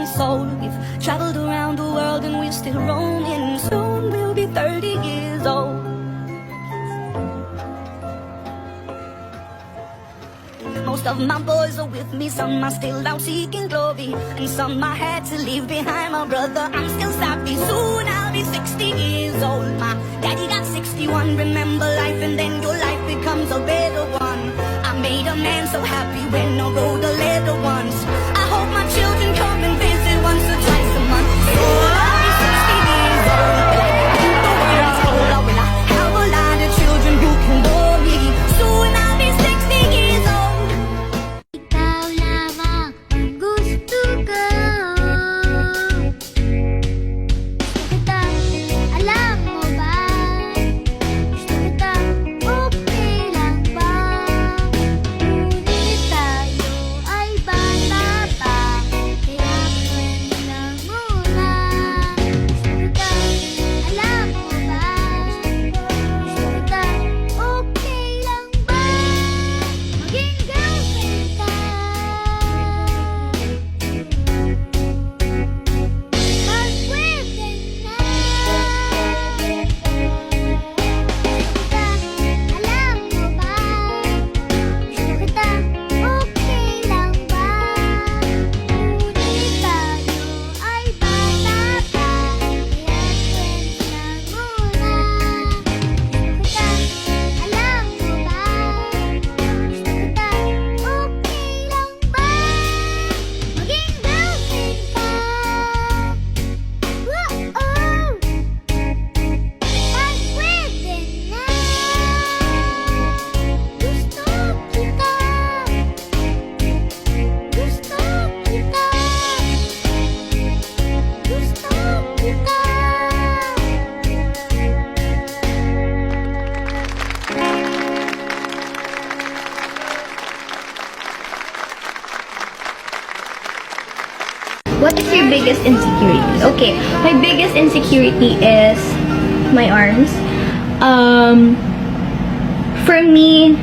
and soul. We've traveled around the world and we're still roaming. Soon we'll be 30 years old. Most of my boys are with me, some are still out seeking glory, and some I had to leave behind. My brother, I'm still sappy, soon I'll be 60 years old. My daddy got 61, remember life and then your life becomes a better one. I made a man so happy when I wrote a letter once. I hope my children come and visit once or twice a month. Soon I'll be 60 years old. The world's full of, will I have a lot of children who can bore me. Soon I'll be 60 years old. Ikaw lamang ang gusto ko. Gusto kita, alam mo ba? Gusto kita, okay lang ba? Ngunit tayo ay bata pa, kaya pwede lang muna. Gusto kita, alam mo ba? Gusto kita, okay lang ba? Maging girlfriend ka. Pag pwede na. Gusto kita, alam mo ba? Gusto kita, okay lang ba? Ngunit tayo ay bata pa, kaya pwede lang muna. Gusto kita, alam mo ba? Gusto kita, okay lang ba? Maging girlfriend ka. Whoa! Pag pwede na. Gusto kita. Gusto kita. Gusto kita. What is your biggest insecurity? Okay, my biggest insecurity is my arms. For me,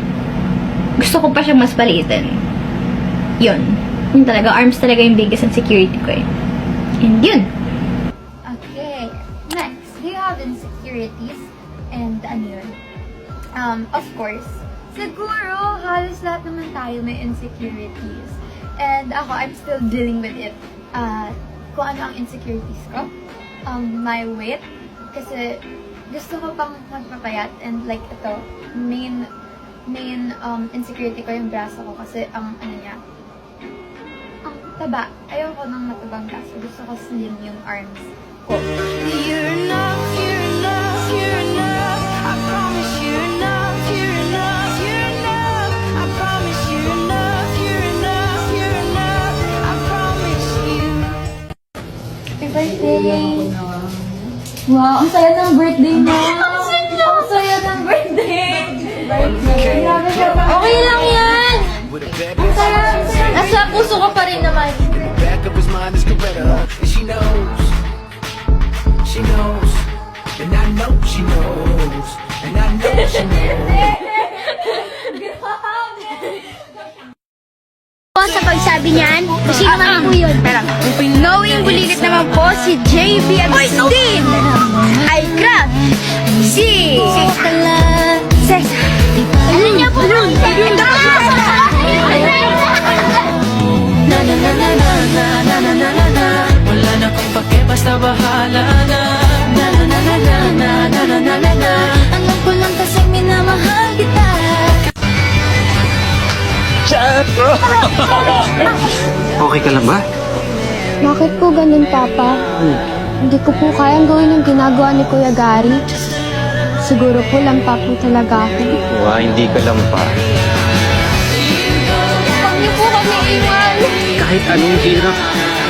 gusto ko pa siyang mas paliitin. Yun. Yun talaga. Arms talaga yung biggest insecurity ko eh. And yun. Okay, next, do you have insecurities? And ano yun? Of course, siguro halos lahat naman tayo may insecurities. And ako, I'm still dealing with it. Kung ano ang insecurities ko. My weight, kasi gusto ko pang magpapayat, and like ito, main insecurity ko yung braso ko kasi ang ano niya, ang taba. Ayoko ng matabang braso. Gusto ko slim yung arms ko. You're enough, you're enough, you're enough. I promise you're enough, you're enough, you're enough. I promise you're enough, you're enough, you're enough. I promise you. Happy birthday! Wow, ang saya ng birthday mo! Ang saya ng birthday! Okay lang yan! Ang saya! Nasa puso ko pa rin naman. Back of his mind is Coretta, and she knows, and I know she knows, and I know she knows. Sa pagsabi niyan, kasi naman po yun. Knowing bulilit naman po si JB Agustin. I crack. Si. Ano niya po? Wala na kung pake, basta bahala na. Alam ko lang kasi minamahal kita. Okay ka lang ba? Bakit po ganun, Papa? Hindi ko po kayang gawin yung ginagawa ni Kuya Gary. Siguro po lampa po talaga ako. Hindi ka lang pa. Huwag niyo po kami iwan. Kahit anong hirap,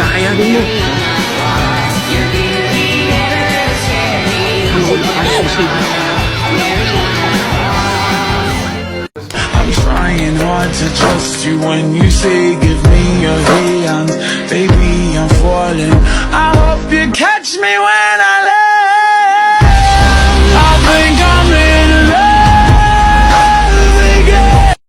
kakayanin mo. Ang wala ka susunod. I'm trying hard to trust you when you say give me your hands. Baby, I'm falling. I hope you catch me when I let